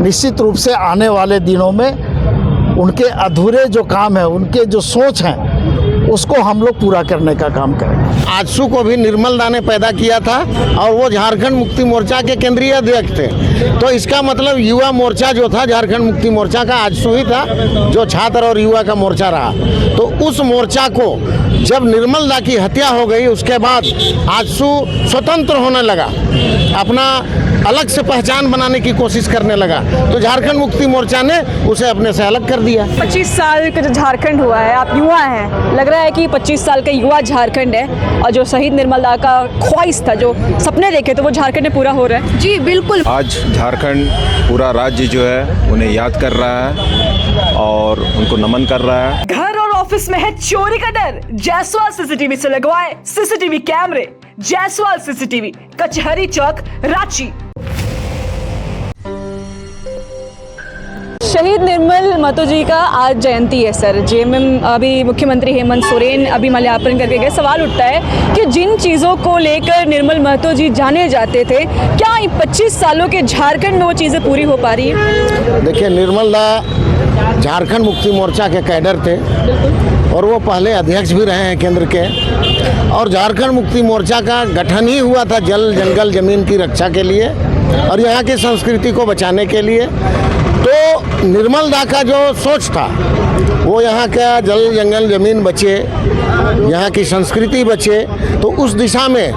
निश्चित रूप से आने वाले दिनों में उनके अधूरे जो काम है, उनके जो सोच हैं, उसको हम लोग पूरा करने का काम करेंगे। आजसू को भी निर्मल दा ने पैदा किया था और वो झारखंड मुक्ति मोर्चा के केंद्रीय अध्यक्ष थे। तो इसका मतलब युवा मोर्चा जो था झारखंड मुक्ति मोर्चा का आजसू ही था, जो छात्र और युवा का मोर्चा रहा। तो उस मोर्चा को जब निर्मल दा की हत्या हो गई, उसके बाद आजसू स्वतंत्र होने लगा, अपना अलग से पहचान बनाने की कोशिश करने लगा। तो झारखंड मुक्ति मोर्चा ने उसे अपने से अलग कर दिया। 25 साल का जो झारखंड हुआ है, आप युवा हैं, लग रहा है कि 25 साल का युवा झारखंड है, और जो शहीद निर्मल दा का ख्वाहिश था, जो सपने देखे तो वो झारखंड में पूरा हो रहा है। जी बिल्कुल। आज झारखंड पूरा राज्य जो है उन्हें याद कर रहा है और उनको नमन कर रहा है। घर और ऑफिस में है चोरी का डर, जायसवाल सीसीटीवी से लगवाए सीसीटीवी कैमरे। जायसवाल सीसीटीवी, कचहरी चौक, रांची। शहीद निर्मल महतो जी का आज जयंती है सर। जेएमएम अभी मुख्यमंत्री हेमंत सोरेन अभी माल्यार्पण करके गए। सवाल उठता है कि जिन चीज़ों को लेकर निर्मल महतो जी जाने जाते थे, क्या इन 25 सालों के झारखंड में वो चीज़ें पूरी हो पा रही है? देखिए, निर्मल दा झारखंड मुक्ति मोर्चा के कैडर थे और वो पहले अध्यक्ष भी रहे हैं केंद्र के। और झारखंड मुक्ति मोर्चा का गठन ही हुआ था जल जंगल ज़मीन की रक्षा के लिए और यहाँ की संस्कृति को बचाने के लिए। तो निर्मल दा का जो सोच था, वो यहाँ का जल जंगल ज़मीन बचे, यहाँ की संस्कृति बचे। तो उस दिशा में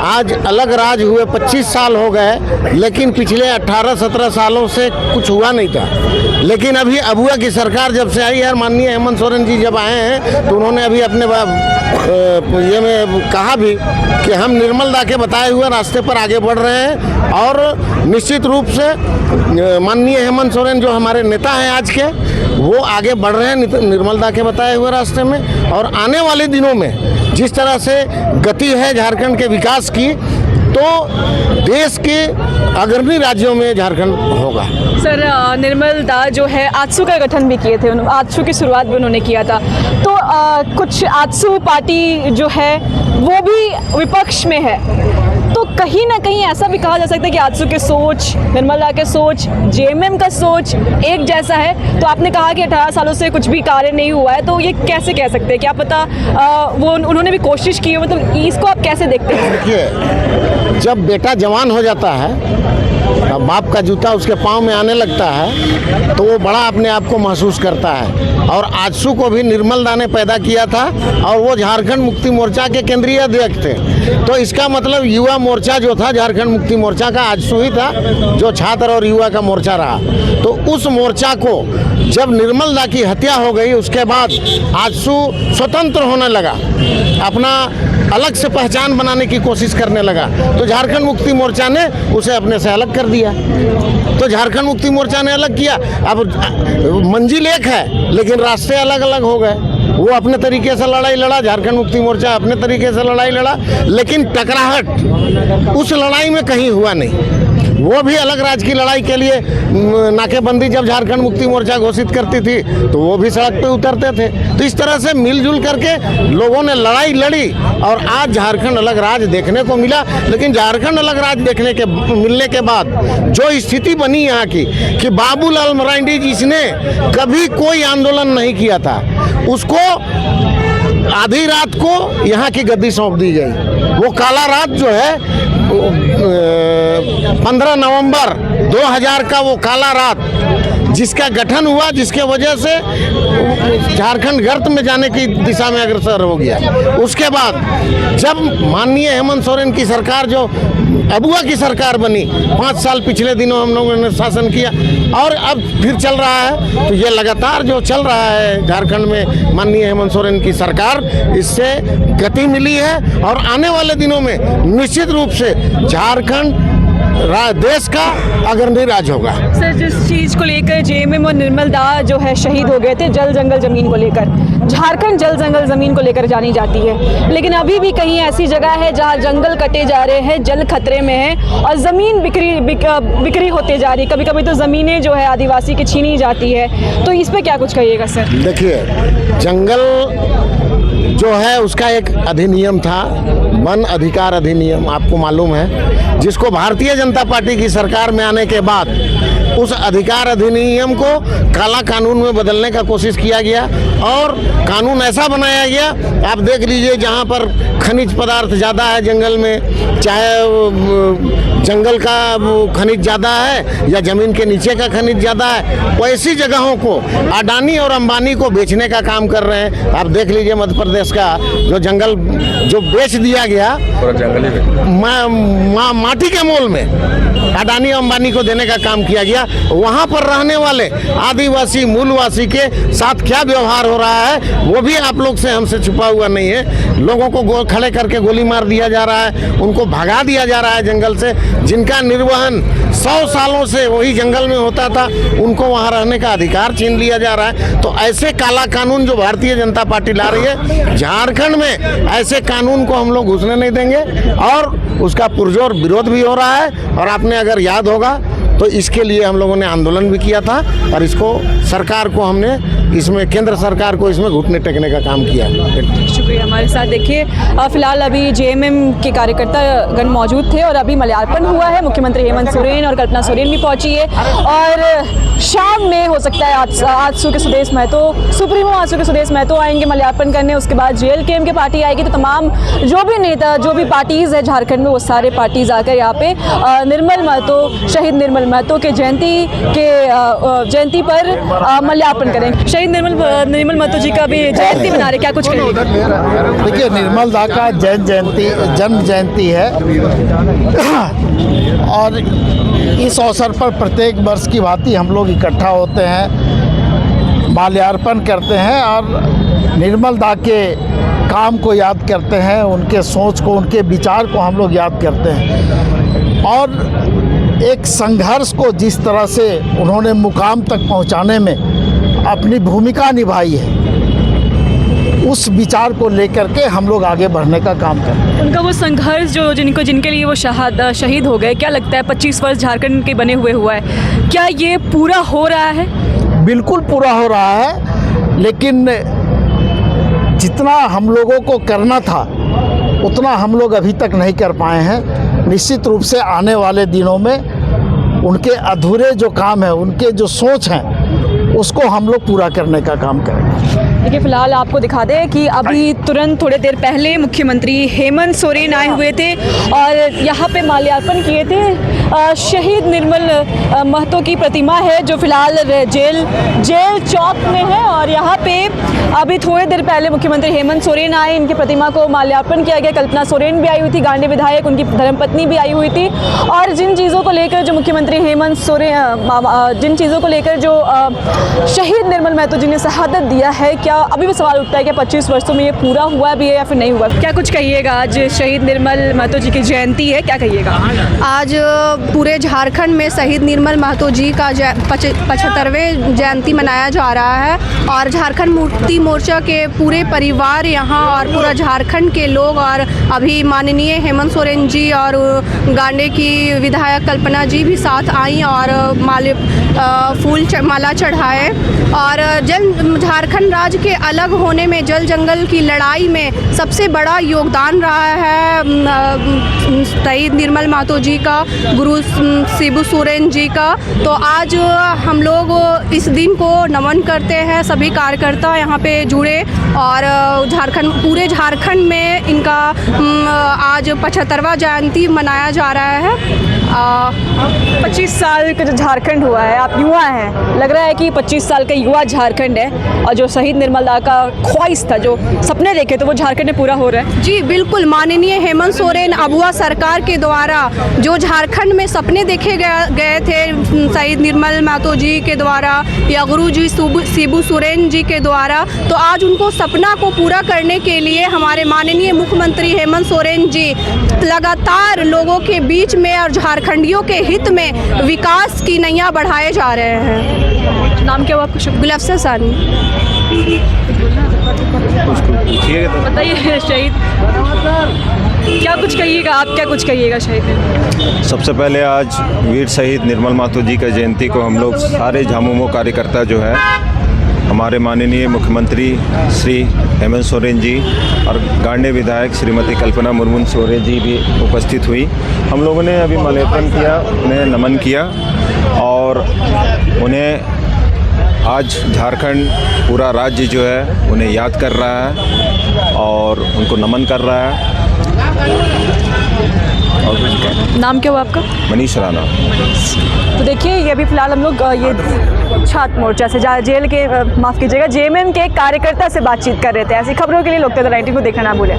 आज अलग राज हुए 25 साल हो गए, लेकिन पिछले 18-17 सालों से कुछ हुआ नहीं था। लेकिन अभी अबुआ की सरकार जब से आई है, माननीय हेमंत सोरेन जी जब आए हैं, तो उन्होंने अभी अपने ये में कहा भी कि हम निर्मल दा के बताए हुए रास्ते पर आगे बढ़ रहे हैं। और निश्चित रूप से माननीय हेमंत सोरेन जो हमारे नेता हैं आज के, वो आगे बढ़ रहे हैं निर्मल दा के बताए हुए रास्ते में। और आने वाले दिनों में जिस तरह से गति है झारखंड के विकास की, तो देश के अग्रणी राज्यों में झारखंड होगा। सर, निर्मल दा जो है आजसू का गठन भी किए थे, आजसू की शुरुआत भी उन्होंने किया था। तो कुछ आजसू पार्टी जो है वो भी विपक्ष में है, तो कहीं ना कहीं ऐसा भी कहा जा सकता है कि आजसू के सोच, निर्मल दा के सोच, जेएमएम का सोच एक जैसा है। तो आपने कहा कि 18 सालों से कुछ भी कार्य नहीं हुआ है, तो ये कैसे कह सकते हैं? क्या पता वो उन्होंने भी कोशिश की है, मतलब इसको आप कैसे देखते हैं? देखिए, जब बेटा जवान हो जाता है, बाप का जूता उसके पाँव में आने लगता है, तो वो बड़ा अपने आप को महसूस करता है। और आजसू को भी निर्मल दा ने पैदा किया था और वो झारखंड मुक्ति मोर्चा के केंद्रीय अध्यक्ष थे। तो इसका मतलब युवा मोर्चा जो था झारखंड मुक्ति मोर्चा का आजसू ही था, जो छात्र और युवा का मोर्चा रहा। तो उस मोर्चा को जब निर्मल दा की हत्या हो गई, उसके बाद आजसू स्वतंत्र होने लगा, अपना अलग से पहचान बनाने की कोशिश करने लगा। तो झारखंड मुक्ति मोर्चा ने उसे अपने से अलग कर दिया। तो झारखंड मुक्ति मोर्चा ने अलग किया। अब मंजिल एक है, लेकिन रास्ते अलग अलग हो गए। वो अपने तरीके से लड़ाई लड़ा, झारखंड मुक्ति मोर्चा अपने तरीके से लड़ाई लड़ा, लेकिन टकराहट उस लड़ाई में कहीं हुआ नहीं। वो भी अलग राज्य की लड़ाई के लिए नाकेबंदी जब झारखंड मुक्ति मोर्चा घोषित करती थी, तो वो भी सड़क पे उतरते थे। तो इस तरह से मिलजुल करके लोगों ने लड़ाई लड़ी और आज झारखंड अलग राज्य देखने को मिला। लेकिन झारखंड अलग राज्य देखने के मिलने के बाद जो स्थिति बनी यहाँ की कि बाबूलाल मरांडी जिसने कभी कोई आंदोलन नहीं किया था, उसको आधी रात को यहाँ की गद्दी सौंप दी गई। वो काला रात जो है 15 नवंबर 2000 का वो काला रात, जिसका गठन हुआ, जिसके वजह से झारखंड गर्त में जाने की दिशा में अग्रसर हो गया। उसके बाद जब माननीय हेमंत सोरेन की सरकार, जो अबुआ की सरकार बनी, 5 साल पिछले दिनों हम लोगों ने शासन किया और अब फिर चल रहा है। तो ये लगातार जो चल रहा है झारखंड में माननीय हेमंत सोरेन की सरकार, इससे गति मिली है। और आने वाले दिनों में निश्चित रूप से झारखंड देश का अग्रणी राज्य होगा। सर, जिस चीज़ को लेकर जेएमएम और निर्मल दा जो है शहीद हो गए थे, जल जंगल ज़मीन को लेकर, झारखंड जल जंगल ज़मीन को लेकर जानी जाती है, लेकिन अभी भी कहीं ऐसी जगह है जहां जंगल कटे जा रहे हैं, जल खतरे में है और ज़मीन बिक्री होते जा रही है। कभी कभी तो ज़मीनें जो है आदिवासी की छीनी जाती है। तो इस पर क्या कुछ कहिएगा सर? देखिए, जंगल जो है उसका एक अधिनियम था, वन अधिकार अधिनियम, आपको मालूम है, जिसको भारतीय जनता जनता पार्टी की सरकार में आने के बाद उस अधिकार अधिनियम को काला कानून में बदलने का कोशिश किया गया और कानून ऐसा बनाया गया, आप देख लीजिए, जहाँ पर खनिज पदार्थ ज़्यादा है जंगल में, चाहे जंगल का खनिज ज़्यादा है या ज़मीन के नीचे का खनिज ज़्यादा है, वैसी जगहों को अडानी और अंबानी को बेचने का काम कर रहे हैं। आप देख लीजिए मध्य प्रदेश का जो जंगल जो बेच दिया गया माटी के मोल में अडानी अंबानी को देने का काम किया गया, वहाँ पर रहने वाले आदिवासी मूलवासी के साथ क्या व्यवहार हो रहा है वो भी आप लोग से हमसे छुपा हुआ नहीं है। लोगों को खड़े करके गोली मार दिया जा रहा है, उनको भगा दिया जा रहा है जंगल से, जिनका निर्वहन 100 सालों से वही जंगल में होता था, उनको वहाँ रहने का अधिकार छीन लिया जा रहा है। तो ऐसे काला कानून जो भारतीय जनता पार्टी ला रही है, झारखंड में ऐसे कानून को हम लोग घुसने नहीं देंगे और उसका पुरजोर विरोध भी हो रहा है। और आपने अगर याद होगा तो इसके लिए हम लोगों ने आंदोलन भी किया था और इसको सरकार को हमने इसमें केंद्र सरकार को इसमें घुटने टेकने का काम किया। शुक्रिया। हमारे साथ देखिए फिलहाल अभी जेएमएम के कार्यकर्ता गण मौजूद थे और अभी माल्यार्पण हुआ है, मुख्यमंत्री हेमंत सोरेन और कल्पना सोरेन भी पहुंची है और शाम में हो सकता है आजसू के सुदेश महतो, सुप्रीमो आजसू के सुदेश महतो आएंगे माल्यार्पण करने, उसके बाद जेएलकेएम की पार्टी आएगी। तो तमाम जो भी नेता जो भी पार्टीज़ है झारखंड में वो सारे पार्टीज आकर यहाँ पे निर्मल महतो, शहीद निर्मल महतो के जयंती पर माल्यार्पण करेंगे। शहीद निर्मल महतो जी का भी जयंती मना रहे, क्या कुछ कहेंगे? देखिए, निर्मल दा का जन्म जयंती है और इस अवसर पर प्रत्येक वर्ष की भांति हम लोग इकट्ठा होते हैं, माल्यार्पण करते हैं और निर्मल दा के काम को याद करते हैं, उनके सोच को, उनके विचार को हम लोग याद करते हैं और एक संघर्ष को जिस तरह से उन्होंने मुकाम तक पहुंचाने में अपनी भूमिका निभाई है, उस विचार को लेकर के हम लोग आगे बढ़ने का काम करते हैं। उनका वो संघर्ष जो जिनके लिए वो शहीद हो गए, क्या लगता है 25 वर्ष झारखंड के बने हुआ है, क्या ये पूरा हो रहा है? बिल्कुल पूरा हो रहा है, लेकिन जितना हम लोगों को करना था उतना हम लोग अभी तक नहीं कर पाए हैं। निश्चित रूप से आने वाले दिनों में उनके अधूरे जो काम है, उनके जो सोच हैं, उसको हम लोग पूरा करने का काम करेंगे। देखिए फिलहाल आपको दिखा दें कि अभी तुरंत थोड़ी देर पहले मुख्यमंत्री हेमंत सोरेन आए हुए थे और यहाँ पे माल्यार्पण किए थे। शहीद निर्मल महतो की प्रतिमा है जो फिलहाल जेल चौक में है और यहाँ पे अभी थोड़ी देर पहले मुख्यमंत्री हेमंत सोरेन आए, इनकी प्रतिमा को माल्यार्पण किया गया। कल्पना सोरेन भी आई हुई थी, गांधी विधायक, उनकी धर्मपत्नी भी आई हुई थी और जिन चीज़ों को लेकर जो मुख्यमंत्री हेमंत सोरेन जिन चीज़ों को लेकर जो शहीद निर्मल महतो जी ने शहादत दिया है, क्या अभी भी सवाल उठता है कि 25 वर्षों में ये पूरा हुआ भी है या फिर नहीं हुआ? क्या कुछ कहिएगा? आज शहीद निर्मल महतो जी की जयंती है, क्या कहिएगा? आज पूरे झारखंड में शहीद निर्मल महतो जी का 75वें जयंती मनाया जा रहा है और झारखंड मुक्ति मोर्चा के पूरे परिवार यहाँ और पूरा झारखंड के लोग और अभी माननीय हेमंत सोरेन जी और गांडे की विधायक कल्पना जी भी साथ आई और माला चढ़ाए और झारखंड राज्य के अलग होने में जल जंगल की लड़ाई में सबसे बड़ा योगदान रहा है शहीद निर्मल महतो जी का, गुरु शिबू सोरेन जी का। तो आज हम लोग इस दिन को नमन करते हैं, सभी कार्यकर्ता यहाँ पे जुड़े और पूरे झारखंड में इनका आज 75वां जयंती मनाया जा रहा है। 25 साल का जो झारखंड हुआ है, आप युवा हैं, लग रहा है कि 25 साल का युवा झारखंड है और जो शहीद निर्मल दा का ख्वाहिश था, जो सपने देखे तो वो झारखंड में पूरा हो रहा है। जी बिल्कुल, माननीय हेमंत सोरेन अबुआ सरकार के द्वारा जो झारखंड में सपने देखे गए थे शहीद निर्मल महतो जी के द्वारा या गुरु जी शिबू सोरेन जी के द्वारा, तो आज उनको सपना को पूरा करने के लिए हमारे माननीय मुख्यमंत्री हेमंत सोरेन जी लगातार लोगों के बीच में और झारखंडियों के हित में विकास की नैया बढ़ाए जा रहे हैं। नाम क्या हुआ आपका? गुलफ्सा सानी। बताइए शहीद, क्या कुछ कहिएगा आप, क्या कुछ कहिएगा शहीद? सबसे पहले आज वीर शहीद निर्मल महतो जी का जयंती को हम लोग सारे झामुमो कार्यकर्ता जो है हमारे माननीय मुख्यमंत्री श्री हेमंत सोरेन जी और गांडे विधायक श्रीमती कल्पना मुर्मू सोरेन जी भी उपस्थित हुई। हम लोगों ने अभी माल्यार्पण किया, उन्हें नमन किया और उन्हें आज झारखंड पूरा राज्य जो है उन्हें याद कर रहा है और उनको नमन कर रहा है। और कुछ क्या? नाम क्या हुआ आपका? मनीष राणा। तो देखिए ये अभी फिलहाल हम लोग ये छात्र मोर्चा से जेल के माफ़ कीजिएगा जेएमएम के एक कार्यकर्ता से बातचीत कर रहे थे। ऐसी खबरों के लिए लोकतंत्र 19 को देखना ना भूलें।